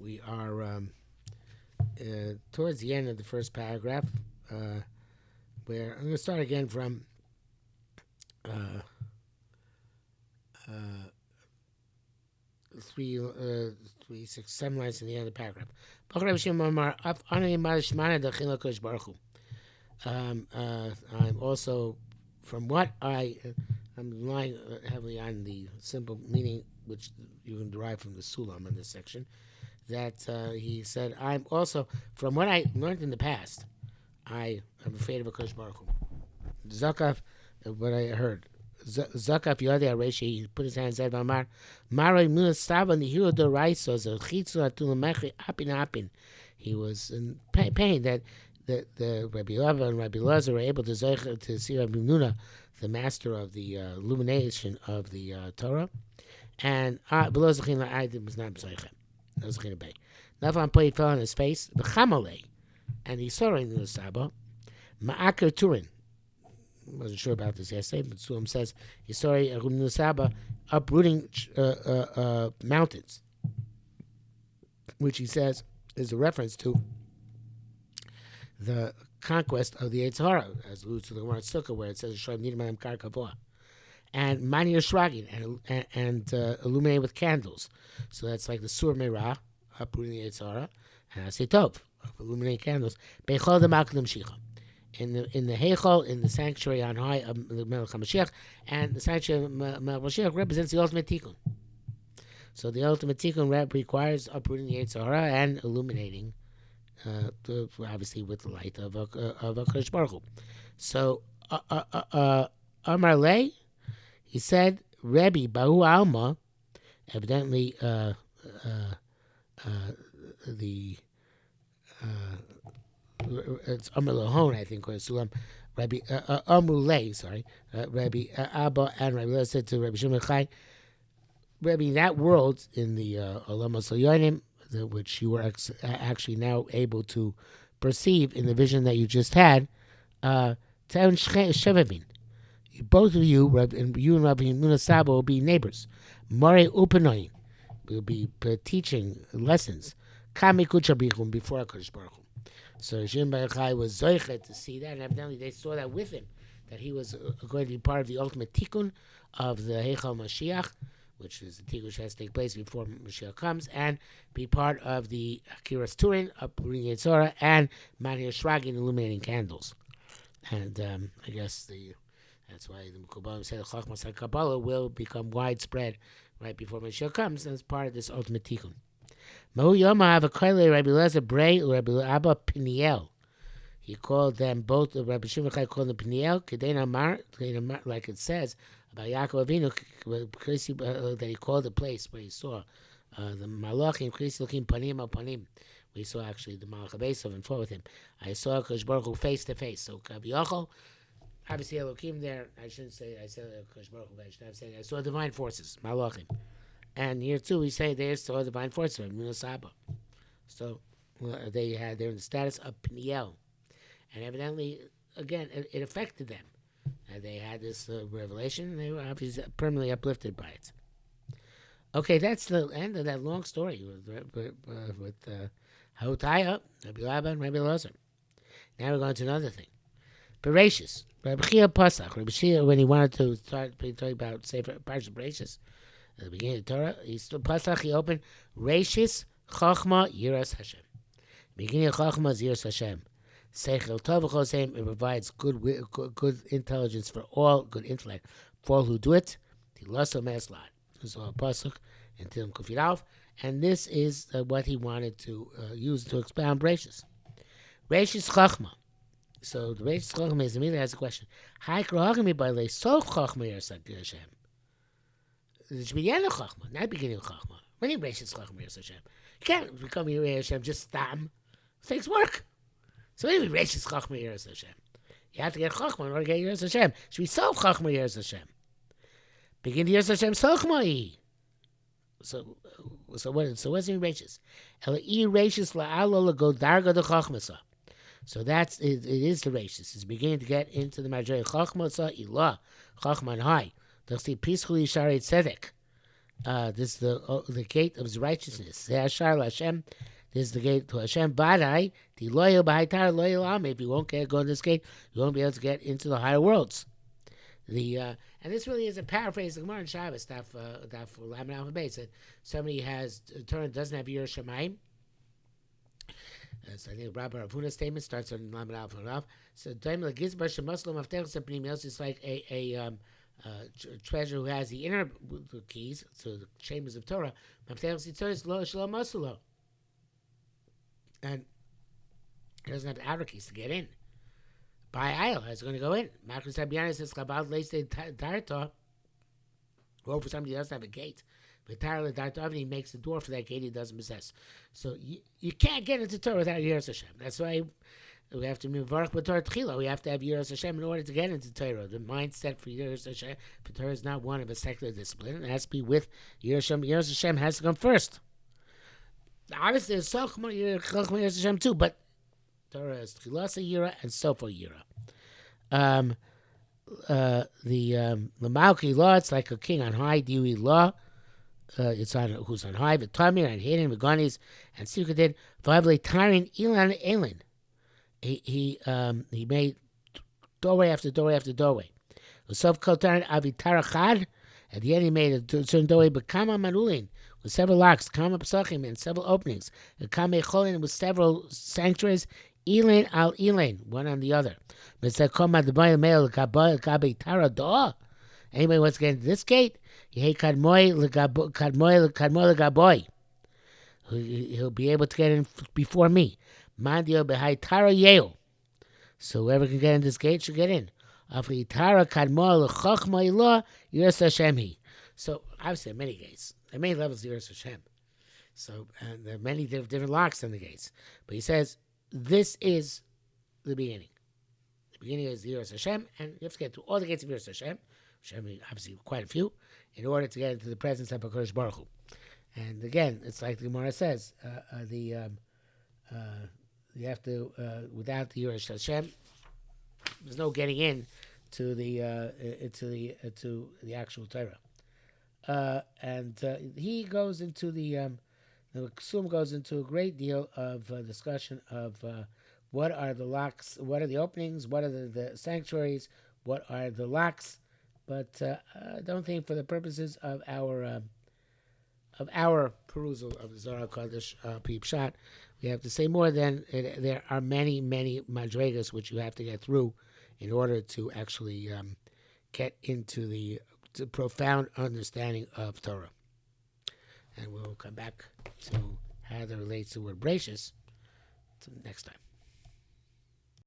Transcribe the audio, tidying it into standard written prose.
We are towards the end of the first paragraph, where I'm going to start again from uh, uh, three, six, 7 lines in the end of the paragraph. I'm also, from what I'm relying heavily on the simple meaning, which you can derive from the Sulam in this section, that he said, I'm also, from what I learned in the past, I am afraid of a Kosh Baruch Hu. Zakaf, what I heard. Zakaf Yodei Areshi, he put his hand and said, Mamar, Maroi Muna Saba Nihiro Do Raiso, Zachitsu Atulamechi Apin Apin. He was in pain that the Rabbi Lava and Rabbi Lazar were able to see Rabbi Nuna, the master of the illumination of the Torah, and below Zechina, I was not Zechina. I was Zechina Bay. Navan played fell on his face, B'chamalei, and he saw in the Saba, Ma'aker Turin. Wasn't sure about this yesterday, but Sulam says he saw in the Saba uprooting mountains, which he says is a reference to the conquest of the Yitzhara, as alluded to the Gemara Sukkah, where it says Shoyim Nidman Kar Kavua, and Mani Shragin, and illuminated with candles. So that's like the Sur Merah, uprooting the Yitzhara, and Asetov, illuminating candles. Bechol the Malkalim Shicha. In the Heichal, in the sanctuary on high of the Melech HaMashiach, and the sanctuary of Melech HaMashiach represents the ultimate tikkun. So the ultimate tikkun requires uprooting the Yitzhara and illuminating, obviously with the light of a Kodesh Baruch Hu. So Amar Lei, he said, Rebbe Bahu Alma, evidently it's Amar Lahon, I think, or Sulam, Rabbi Amrulay, sorry, Rabbi Abba and Rabbi Leah said to Rabbi Shimon Chai, Rabbi, that world in the Olam HaSoyonim, which you were actually now able to perceive in the vision that you just had, both of you, and you and Rabbi Yimuna Saba, will be neighbors. Mare Upanoim will be teaching lessons. Kami Kuchabichum before HaKadosh Baruch Hu. So Shimon Bar Yochai was zoichet to see that, and evidently they saw that with him, that he was going to be part of the ultimate tikkun of the Heichal Moshiach, which is the tikkun which has to take place before Moshiach comes, and be part of the Akiras Turin, uprooting Yitzhara, and Mani Shragin, illuminating candles. And I guess that's why the Mekubalim said the Chachmas HaKabbalah will become widespread right before Moshiach comes, and it's part of this ultimate tikkun. Mahu Yoma have a koile Rabbi Lezer Brei or Rabbi Abba Piniel. He called them both. Rabbi Shimon Chai called them Piniel. Kedein Amar, like it says about Yaakov Avinu, that he called the place where he saw the Malachim, Krisi looking Panim al Panim. We saw actually the Malach Abesov and fought with him. I saw Kosh Baruch Hu face to face. So Kaviyachol, obviously Elokim there. I shouldn't say I said Kosh Baruch Hu. I should have said I saw divine forces, Malachim. And here too, we say they saw divine forces of Muna Saba. So they're in the status of Pniel. And evidently, again, it affected them. They had this revelation, and they were obviously permanently uplifted by it. Okay, that's the end of that long story with Hotaya, Rabbi Labba, and Rabbi Lozer. Now we're going to another thing. Bereshis. Rabbi Chiyyah Pasach. Rabbi Chiyyah, when he wanted to start talking about Sefer Parashat Bereshis, at the beginning of the Torah, he opened Reishis Chachma Yiras Hashem. Beginning of Chachma is Yiras Hashem. Seichel Tov Chosem, it provides good intelligence for all, good intellect for all who do it. Tilaso Meslad. This is all pasuk in Tilim Kufid Alf, and this is what he wanted to use to expound Reishis. Reishis Chachma. So the Reishis Chachma is immediately has a question. Hai Krahagami by Le Sof Chachma Yiras Hashem. It should be the end of Chachma, not beginning of Chachma. When you Reishis Chachma Yiras Hashem, you can't become Yirah Hashem just stam. It takes work. So when you Reishis Chachma Yiras Hashem, you have to get Chachma in order to get Yiras Hashem. It should be Sof Chachma Yiras Hashem. Begin Yiras Hashem Sochma. So what? So what's in Reishis? Elai Reishis la'alo lego darga de Chachmasa. So that's it is the Reishis. It's beginning to get into the Madrei Chachmasa Ilah Chachman High. They'll see peacefully Sharei Tzedek. This is the gate of his righteousness. Hashem. This is the gate to Hashem. Badai, the loyal b'haitar loyal am. If you won't go in this gate, you won't be able to get into the higher worlds. And this really is a paraphrase of Gemara in Shabbos, Daf Lamed Alpha Beis. That somebody has Torah doesn't have Yirah Shamayim. So I think Rabbi Rav Huna's statement starts on Lamed Alpha Rav. So Daim LaGizbar Shemaslo Maftech Sepnim Yos is like a treasure who has the inner keys, so the chambers of Torah. Maftech Sitzoris Lo Shalom Masulo, and he doesn't have the outer keys to get in. By aisle, it's going to go in. Marcus Abiyanis says Chabad lays the Darta, or for somebody who doesn't have a gate. But Tarla Darta, he makes the door for that gate he doesn't possess. So you can't get into Torah without Yirah Hashem. That's why we have to move Baruch B'Torah Tchila. We have to have Yirah Hashem in order to get into Torah. The mindset for Yirah Hashem, for Torah is not one of a secular discipline. It has to be with Yirah Hashem. Yirah Hashem has to come first. Obviously, there's Yirah Hashem too, but Torah is Tchilasa Yirah and Sofa Yirah. The Malki law, it's like a king on high, Dewey law. It's on who's on high, V'tamir and Hayden, V'ganis and Sukadid. V'avle Tarin Ilan Elin. He made doorway after doorway after doorway. V'sof Kol Tarin Avitarachad. At the end, he made a certain doorway, but Kama Manulin with several locks, Kama Pesachim and several openings, and Kama Echolin with several sanctuaries. Elin al Elin, one on the other. Anybody wants to get into this gate? He'll be able to get in before me. So whoever can get in this gate should get in. So obviously there are many gates. There are many levels of Yirah Hashem. So and there are many different locks on the gates. But he says this is the beginning. The beginning is Yirah Hashem, and you have to get to all the gates of Yirah Hashem, which I mean, obviously quite a few, in order to get into the presence of HaKadosh Baruch Hu. And again, it's like the Gemara says, you have to without the Yirah Hashem, there's no getting in to the actual Torah. He goes into the Ksum goes into a great deal of discussion of what are the locks, what are the openings, what are the sanctuaries, what are the locks. But I don't think for the purposes of our perusal of the Zohar Kodesh Pshat, we have to say more than there are many madregas which you have to get through in order to actually get into the profound understanding of Torah. And we'll come back to how that relates to the word gracious next time.